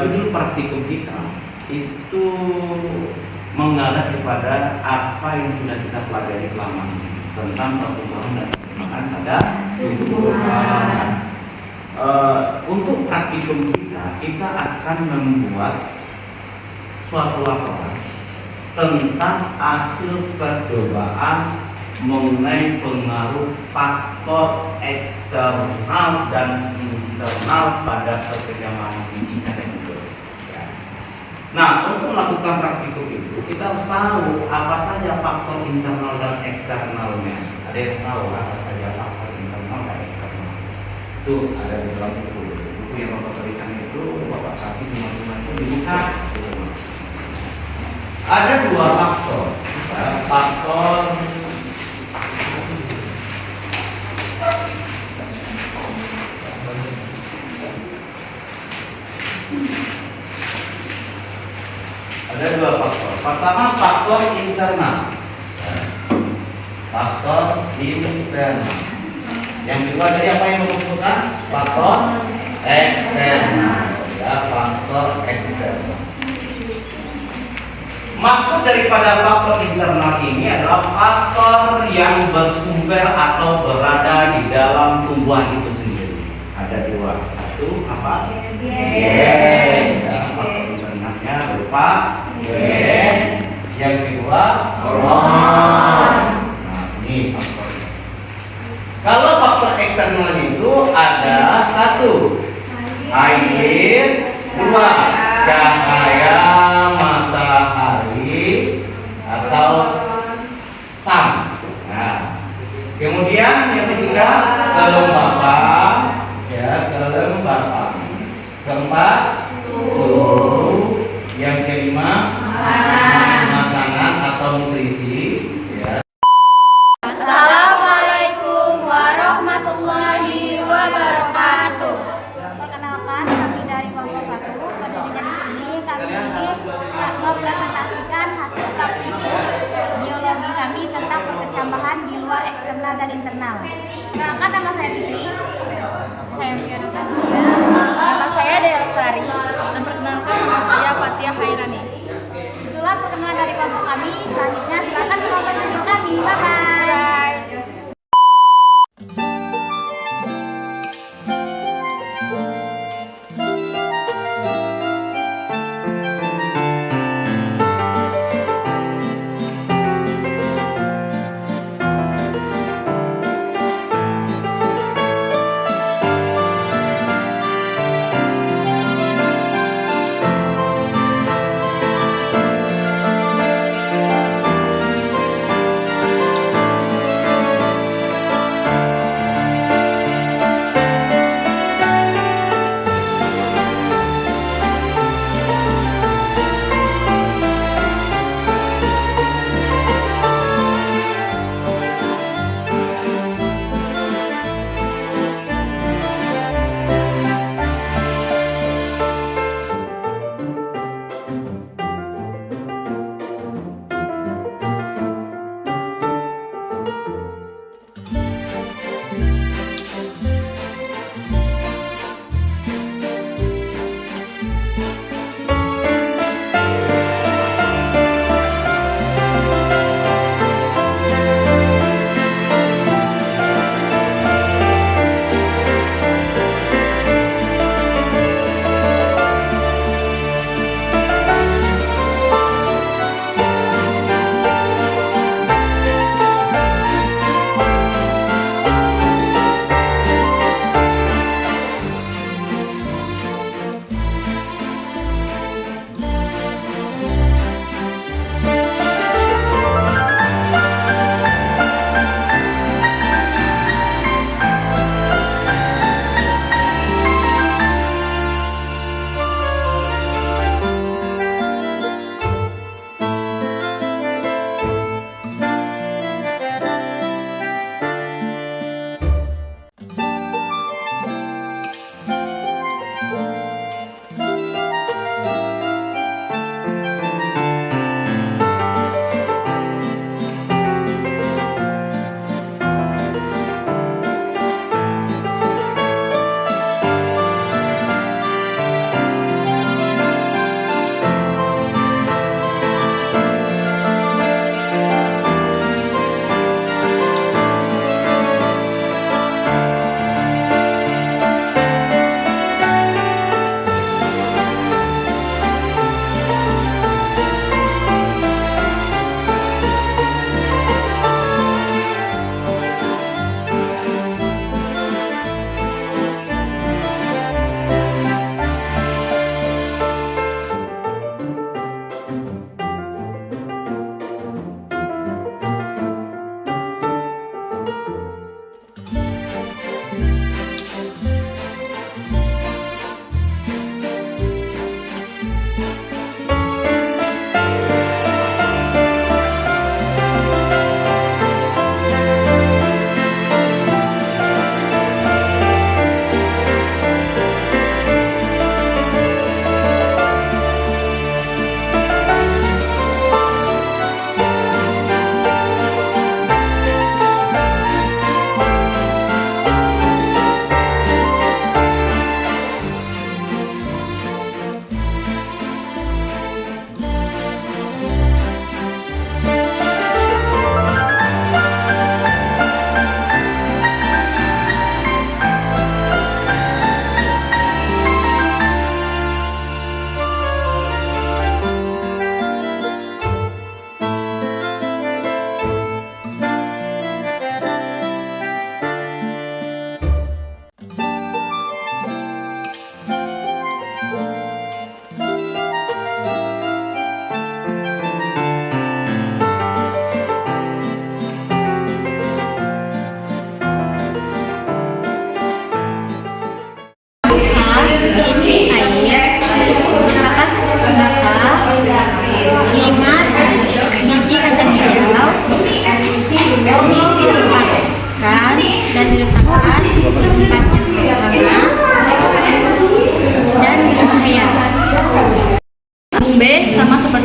Judul praktikum kita itu mengarah kepada apa yang sudah kita pelajari selama ini tentang pertumbuhan dan perkembangan pada tumbuhan. Untuk praktikum kita akan membuat suatu laporan tentang hasil percobaan mengenai pengaruh faktor eksternal dan internal pada perkembangan pendidikan dan kebudayaan. Nah, untuk melakukan praktikum itu kita harus tahu apa saja faktor internal dan eksternalnya. Ada yang tahu apa saja faktor internal dan eksternal? Itu ada di dalam buku yang Bapak berikan itu, Bapak kasih teman-teman itu dibuka. Ada dua faktor. Faktor ada dua faktor. Pertama, faktor internal. Faktor internal. Yang kedua tadi apa yang menentukan? Faktor eksternal. Ya, faktor eksternal. Maksud daripada faktor internal ini adalah faktor yang bersumber atau berada di dalam tumbuhan itu sendiri. Ada dua. Satu apa? Gen. Ya, faktor internalnya berupa gen. Yang kedua hormon. Nah, ini faktornya. Kalau faktor eksternal itu ada satu air, dua cahaya matahari atau sun. Nah, kemudian yang ketiga kelembapan, ya kelembapan. Keempat suhu. Yang kelima makanan atau nutrisi. Ya. Assalamualaikum warahmatullahi wabarakatuh. Perkenalkan, kami dari kelompok 1. Berdirinya di sini kami ingin mempresentasikan hasil praktikum biologi kami tentang perkecambahan di luar eksternal dan internal. Perkenalkan, nama saya Fitri. Saya Fiona Tanzia. Nama saya Dea Lestari. Dan perkenalkan, nama saya Fatia Hairani. Itulah perkenalan dari kelompok kami. Selanjutnya silakan menonton video kami. Bye bye.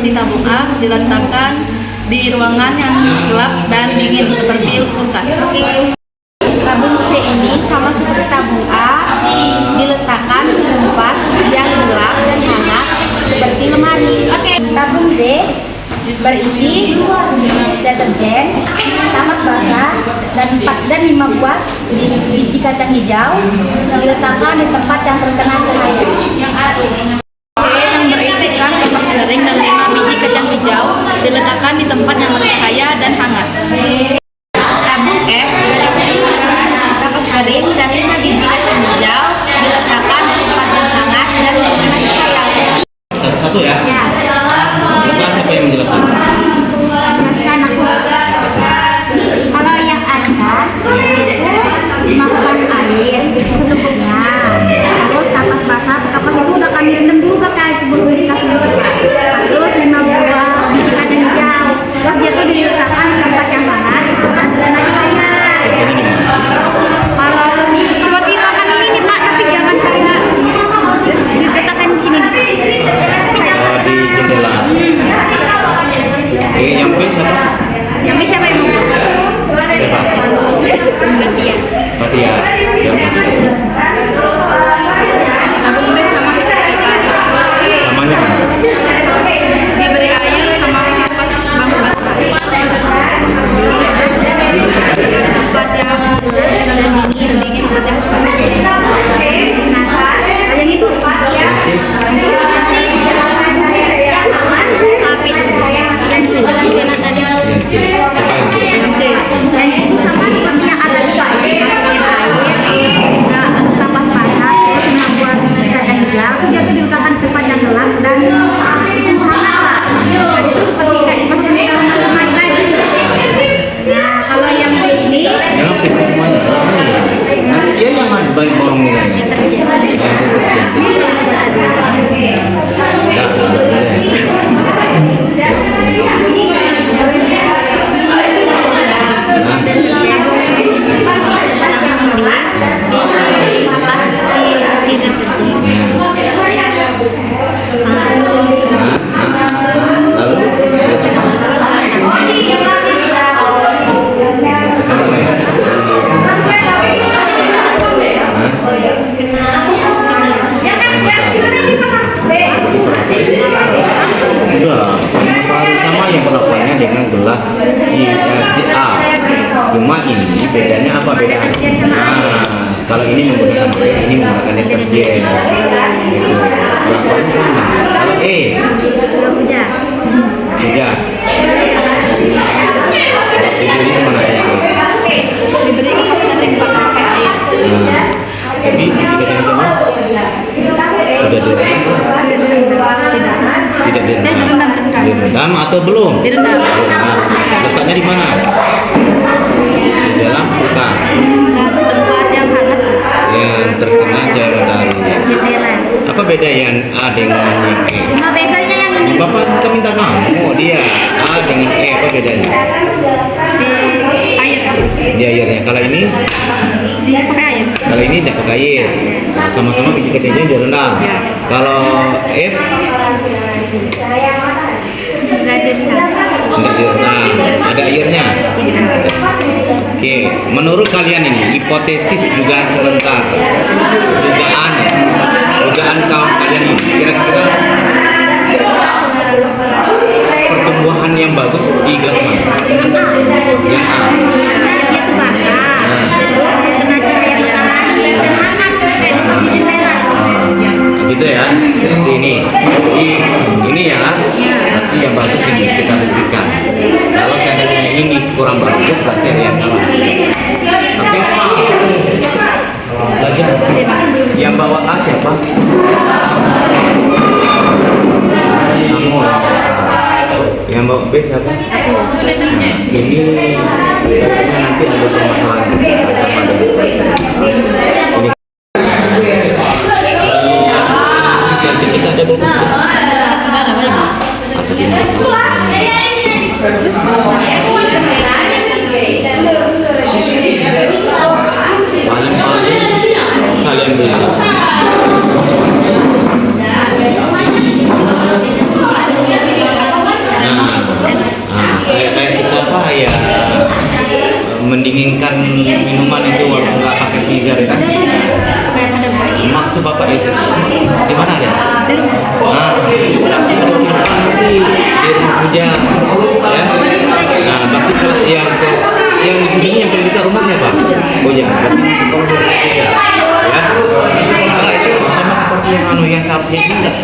seperti tabung A diletakkan di ruangan yang gelap dan dingin seperti kulkas. Tabung C ini sama seperti tabung A, diletakkan di tempat yang gelap dan hangat seperti lemari. Tabung D berisi deterjen, tamas basah, dan 4 dan 5 buah biji kacang hijau diletakkan di tempat yang terkena cahaya. Yang berisikan kapas garing dan 5 biji kacang hijau diletakkan di tempat yang bercahaya dan hangat. Tabung F berisi kapas garing dan 5 biji kacang hijau diletakkan di tempat yang hangat dan terkena cahaya. Satu-satu ya. Ya. Jelaskan, siapa yang menjelaskan? Jelaskan aku. Kalau yang ada itu dimasukkan air secukupnya. Terus kapas basah, kapas itu udah kami rendam dulu pakai sebelum dikasih tempat. Terus 5 buah biji kacang hijau. Terus dia tuh diletakkan di tempat yang hangat dan aja kayak. Kalau seperti makan ini Pak, tapi jangan kayak diletakkan di sini. Di jendela. Yang B siapa? Yang bisa siapa yang mau? Siapa? Fatia. Fatia. Ya. Tabung B sama seperti A. Samanya gimana? Diberi air sama kapas bambu basah. Tempat yang gelap dan dingin tempat yang pas. Yang itu ya. Yang C. Siapa yang C? Dan itu sama seperti yang ada di air, kapas basah, terus 5 buah biji kacang hijau, itu dia tuh diletakkan di tempat yang gelap dan itu hangat Pak. Dan itu seperti kayak dimasukin ke dalam lemari lagi. Nah kalau yang ini Yang aktif semuanya. Nanti dia yang bagi borong nilainya. Yang perlakuannya dengan gelas di A. Cuma ini bedanya apa bedanya? Nah, kalau ini menggunakan air, ini menggunakan deterjen. Perlakuannya sama. Kalau E, hujan. tidak. Kalau ini mana ya? Diberi kapas garing pakai air. Nah, tapi kita tengok sudah direndam atau belum? Direndam. Nah, letaknya di mana? Di dalam kulkas Tempat yang hangat. yang terkena cahaya matahari. Jendela. Apa beda yang A dengan yang E? Cuma bedanya yang ini. Bapak kita minta kamu dia A dengan E apa bedanya? Di air. Di airnya. Kalau ini? Pakai air. Kalau ini tidak pakai air. Nah, sama-sama biji kacangnya direndam. Kalau F enggak direndam, ada airnya. Oke, menurut kalian ini hipotesis juga sebentar, dugaan kaum kalian ini kira-kira pertumbuhan yang bagus di gelas mana? Yang A. Itu basah. Terus kena cahaya matahari dan hangat kayak di jendela. Gitu ya. Jadi ini ya. Berarti yang bagus ini kita buktikan. Kalau seandainya ini kurang bagus berarti ada yang salah. Oke. Belajar. Yang bawa A siapa? Kamu. Yang bawa B siapa? Ini katanya nanti ada permasalahan sama dengan pasien. Ini kita ada beberapa. Atau di paling kalian beli. Puja, ya. Nah, berarti kalau yang di sini yang pendidikan rumah siapa? Puja. Berarti kalau Puja, ya. Nah, itu sama seperti yang seharusnya tidak.